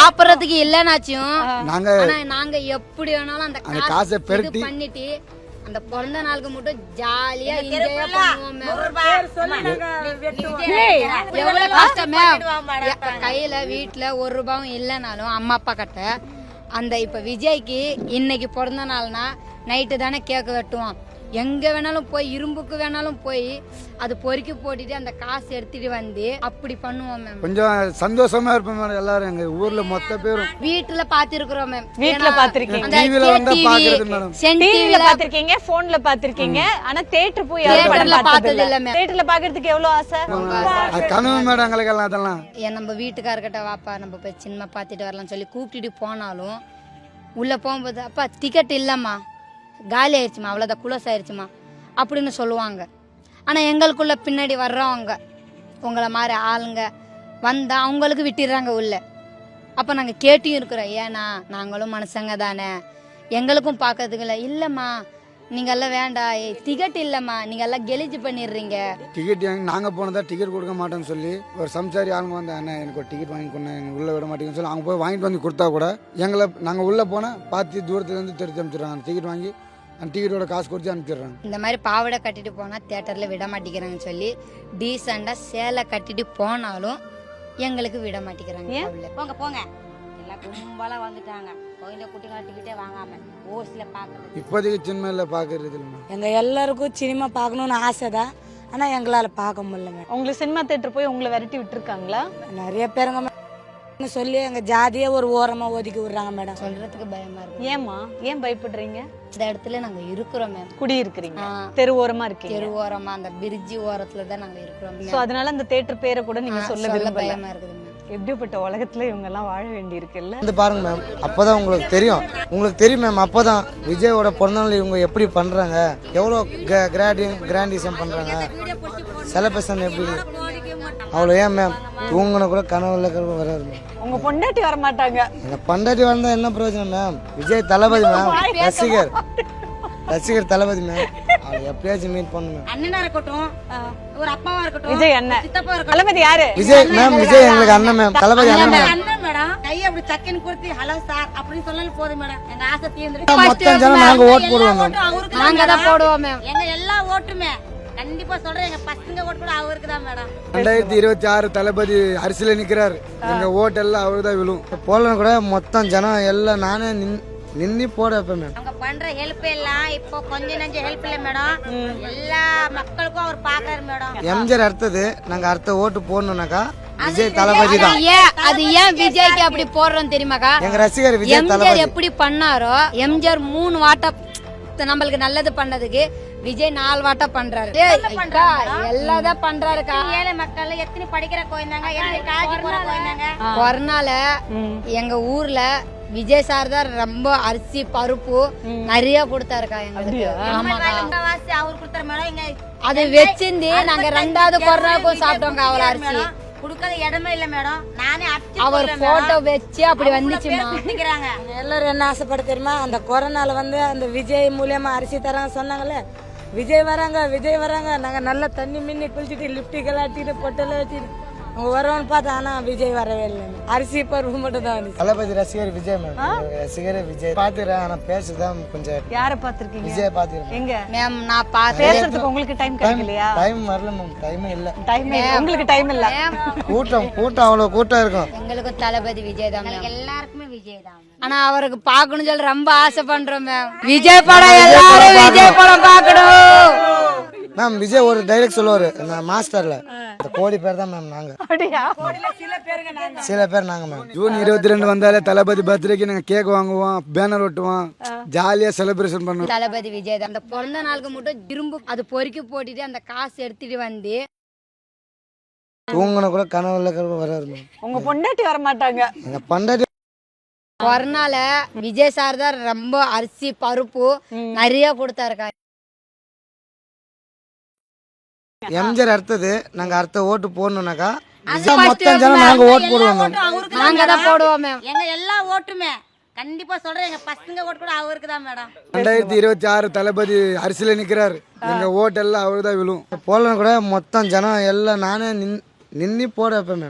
சாப்பிடறதுக்கு இல்லனாச்சும் நாங்க எப்படி வேணாலும் அந்த காசை பெருட்டி பண்ணிட்டு அந்த பிறந்த நாளுக்கு மட்டும் ஜாலியா என்ஜாய் பண்ணுவோம். எவ்வளவு கஷ்டமே கையில வீட்டுல ₹1 இல்லைனாலும் அம்மா அப்பா கிட்ட அந்த இப்ப விஜய்க்கு இன்னைக்கு பிறந்த நாள்னா நைட்டு தானே கேக்கு வெட்டுவோம். எங்க வேணாலும் போய் இரும்புக்கு வேணாலும் போய் அது பொறுக்கி போட்டுட்டு அந்த காசு எடுத்துட்டு வந்து அப்படி பண்ணுவோம் மேம். கொஞ்சம் சந்தோஷமா இருப்போம் மேம். எல்லாரும் எங்க ஊர்ல மொத்த பேரும் வீட்டுல பாத்துருக்கோம் மேம். வீட்டுல பாத்திருக்கீங்க, டிவில வந்து பாக்குறது மேடம். டிவில பாத்திருக்கீங்க, போன்ல பாத்திருக்கீங்க. ஆனா தியேட்டர் போய் யாரும் பார்த்தது இல்ல மேம். தியேட்டர்ல பாக்குறதுக்கு எவ்வளவு ஆசை. கனவு மேடம் எங்களுக்கு எல்லாம். அதெல்லாம் நம்ம வீட்டுக்காரர்கிட்ட வாப்பா நம்ம போய் சினிமா பாத்துட்டு வரலாம்னு சொல்லி கூப்பிட்டுட்டு போனாலும் உள்ள போகும்போது அப்பா டிக்கெட் இல்லம்மா, காலி ஆயிடுச்சுமா, அவ்வளோதான் குளோஸ் ஆயிடுச்சுமா அப்படின்னு சொல்லுவாங்க. ஆனால் எங்களுக்குள்ள பின்னாடி வர்றவங்க உங்களை மாதிரி ஆளுங்க வந்தால் அவங்களுக்கு விட்டுடுறாங்க உள்ள. அப்போ நாங்கள் கேட்டியும் இருக்கிறோம், ஏன்னா நாங்களும் மனுஷங்க தானே, எங்களுக்கும் பார்க்கறதுக்கு இல்லை. இல்லைம்மா நீங்கள்லாம் வேண்டாம், டிக்கெட் இல்லைம்மா, நீங்கள்லாம் கெலிஜ் பண்ணிடுறீங்க. டிக்கெட் நாங்கள் போனதா டிக்கெட் கொடுக்க மாட்டோம்னு சொல்லி ஒரு சம்சாரி ஆளுங்க வந்து அண்ணா எனக்கு ஒரு டிக்கெட் வாங்கி கொண்டேன், எங்கள் உள்ளே விட மாட்டேங்குன்னு சொல்லி அவங்க போய் வாங்கிட்டு வந்து கொடுத்தா கூட எங்களை நாங்கள் உள்ளே போனால் பார்த்து தூரத்துலேருந்து தெரிஞ்சு அனுப்பிச்சிடுறாங்க. அந்த டிக்கெட் வாங்கி அந்த டிக்கெட்டோட காசு கொடுத்து அனுப்பிச்சிடுறாங்க. இந்த மாதிரி பாவடை கட்டிட்டு போனால் தேட்டரில் விட மாட்டேங்கிறாங்கன்னு சொல்லி டீசெண்டாக சேலை கட்டிட்டு போனாலும் எங்களுக்கு விட மாட்டேங்கிறாங்க. போங்க போங்க எல்லாம் கும்பலாக வந்துட்டாங்க. கோயில குட்டிகளை டிக்கெட்டே வாங்காம ஓசில பாக்குறது இப்போதைக்கு சினிமாவில் பார்க்கறது இல்லை. எங்க எல்லாருக்கும் சினிமா பார்க்கணும்னு ஆசை தான், ஆனா எங்களால பார்க்க முடியல. உங்களுக்கு சினிமா தியேட்டர் போய் உங்களை விரட்டி விட்டுருக்காங்களா? நிறைய பேருங்க சொல்லி எங்க ஜாதியே ஒரு ஓரமா ஒதுக்கி விடுறாங்க மேடம். சொல்றதுக்கு பயமா இருக்கு. ஏமா ஏன் பயப்படுறீங்க? இந்த இடத்துல நாங்க இருக்கிறோம் மேம். குடி இருக்கிறீங்க, தெரு ஓரமா இருக்கீங்க. தெரு ஓரமா அந்த பிரிட்ஜ் ஓரத்துல தான் நாங்க இருக்கிறோம். சோ அதனால அந்த தியேட்டர் பேரை கூட நீங்க சொல்ல விரும்பல. பயமா இருக்குது மேம். எப்படிப்பட்ட உலகத்துல இவங்க எல்லாம் வாழ வேண்டி இருக்குல்ல. வந்து பாருங்க மேம், அப்பதான் உங்களுக்கு தெரியும். உங்களுக்கு தெரியும் மேம், அப்பதான் விஜயோட பிறந்தநாள் இவங்க எப்படி பண்றாங்க, எவ்வளோ கிராண்டிசம் பண்றாங்க, செலிப்ரேஷன் எப்படி. அவ்வளோ ஏன் மேம் தூங்கின கூட கனவுல வராது மேம். உங்க பொண்டாட்டி வர மாட்டாங்க. எங்க பொண்டாட்டி வந்தா என்ன பிரயோஜனம் மேம்? விஜய் தளபதி மேம், ரசிகர் தளபதி மேம். அவ எப்படியாச்சும் மீட் பண்ணும். அண்ணனா இருக்கட்டும், ஒரு அப்பாவா இருக்கட்டும், விஜய் அண்ணன் சித்தப்பா இருக்கட்டும், தளபதி யாரு? விஜய் மேம். விஜய் எங்களுக்கு அண்ணன் மேம், தளபதி அண்ணன் மேம். அண்ணன் மேடம். கை அப்படி சக்கன் கொடுத்து ஹலோ சார் அப்படின்னு சொன்னாலும் போதும் மேடம். எங்க ஆசை தீர்ந்துடும். மொத்தம் ஜனம் நாங்க ஓட் போடுவோம் மேம். நாங்க தான் போடுவோம் மேம். எங்க எல்லா ஓட்டுமே கண்டிப்பா சொல்றேன், எங்க பசங்க ஓட்டு கூட அவருக்கு தான் மேடம். 2026 தளபதி அரசியல நிக்கிறாரு, எங்க ஓட்டு எல்லாம் அவரு தான் விழும். போலன்னு கூட மொத்தம் ஜனம் எல்லாம் நானே நின்னு போட வைப்பேன் மேம். அவங்க பண்ற ஹெல்ப் எல்லாம் இப்போ கொஞ்சம் நெஞ்ச ஹெல்ப் இல்ல மேடம், எல்லா மக்களுக்கும் அவர் பாக்குறாரு மேடம். எம்ஜிஆர் அடுத்தது நாங்க அடுத்த ஓட்டு போடணும்னாக்கா விஜய் தளபதி தான். அது ஏன் விஜய்க்கு அப்படி போடுறோம் தெரியுமாக்கா? எங்க ரசிகர் விஜய் எம்ஜிஆர் தளபதி எப்படி பண்ணாரோ, எம்ஜிஆர் 3 வாட்டா நம்மளுக்கு நல்லது பண்ணதுக்கு விஜய் 4 வாட்டா பண்றாரு. எல்லாதான் பண்றாருக்கா. ஏழை மக்கள் எத்தனை படிக்கிற கோயிந்தாங்க, எத்தனை காஜி போற கோயிந்தாங்க. கொரோனால எங்க ஊர்ல விஜய் சார் தான் ரொம்ப அரிசி பருப்பு நிறைய கொடுத்தாருக்கா எங்களுக்கு. வாசி அவர் கொடுத்தாரு மேடம். இங்க அது வச்சிருந்து நாங்க 2வது கொரோனாவுக்கும் சாப்பிட்டோங்க. அவ்வளவு அரிசி கொடுக்காத இடமே இல்ல மேடம். நானே அவர் போட்டோ வச்சு அப்படி வந்துச்சுமா. எல்லாரும் என்ன ஆசைப்பட தெரியுமா, அந்த கொரோனால வந்து அந்த விஜய் மூலியமா அரிசி தராங்க சொன்னாங்கல்ல, விஜய் வராங்க நாங்க நல்லா தண்ணி மின்னி குளிச்சுட்டு லிப்டிக் ஆட்டிட்டு பொட்டெல்லாம் வச்சுட்டு அவங்க வருவான்னு பார்த்தா, ஆனா விஜய் வரவே இல்லை. அரிசி பருப்பு மட்டும் தான் வந்துச்சு. தளபதி ரசிகர் விஜய் மேம். ரசிகர் விஜய் பாத்துறேன், ஆனா பேசுதான் கொஞ்சம். யாரை பாத்துருக்கீங்க? விஜய் பாத்துறேன். எங்க மேம் நான் பேசுறதுக்கு உங்களுக்கு டைம் கிடைக்கலையா? டைம் வரல மேம், டைமே இல்ல. உங்களுக்கு டைம் இல்ல. கூட்டம் அவ்வளவு கூட்டம் இருக்கும். எங்களுக்கு தளபதி விஜய் தான் மேம். எல்லாருக்குமே விஜய் தான். ஆனா அவருக்கு பாக்கணும்னு சொல்லி ரொம்ப ஆசை பண்றோம் மேம். விஜய் படம் எல்லாரும் விஜய் படம் பாக்கணும் மேம். விஜய் ஒரு டைலாக் சொல்லுவாரு மாஸ்டர்ல, கோடி பேர் தான் மேம் நாங்க. சில பேர் நாங்க மேம். ஜூன் 22 வந்தாலே தளபதி பர்த்டேக்கு நாங்க கேக் வாங்குவோம், பேனர் ஒட்டுவோம், ஜாலியா செலிப்ரேஷன் பண்ணுவோம். தளபதி விஜய் தான். அந்த பிறந்த நாளுக்கு மட்டும் இரும்பு அது பொறுக்கி போட்டுட்டு அந்த காசு எடுத்துட்டு வந்து தூங்கின கூட கனவுல வராது மேம். உங்க பொண்டாட்டி வர மாட்டாங்க. எங்க பொண்டாட்டி கொரோனால விஜய் சார் தான் ரொம்ப அரிசி பருப்பு நிறைய கொடுத்தாருக்கா. எம்ஜிஆர் அடுத்தது நாங்க அடுத்த ஓட்டு போடணும்னாக்கா மொத்தம் ஜனம் நாங்க ஓட்டு போடுவோம் மேம். நாங்க தான் போடுவோம் மேம். எங்க எல்லா ஓட்டுமே கண்டிப்பா சொல்றேன், எங்க பசங்க ஓட்டு கூட அவருக்கு தான் மேடம். 2026 தளபதி அரசியல நிக்கிறாரு, எங்க ஓட்டு எல்லாம் அவரு தான் விழும். போலன்னு கூட மொத்தம் ஜனம் எல்லாம் நானே நின்னு போட வைப்பேன் மேம்.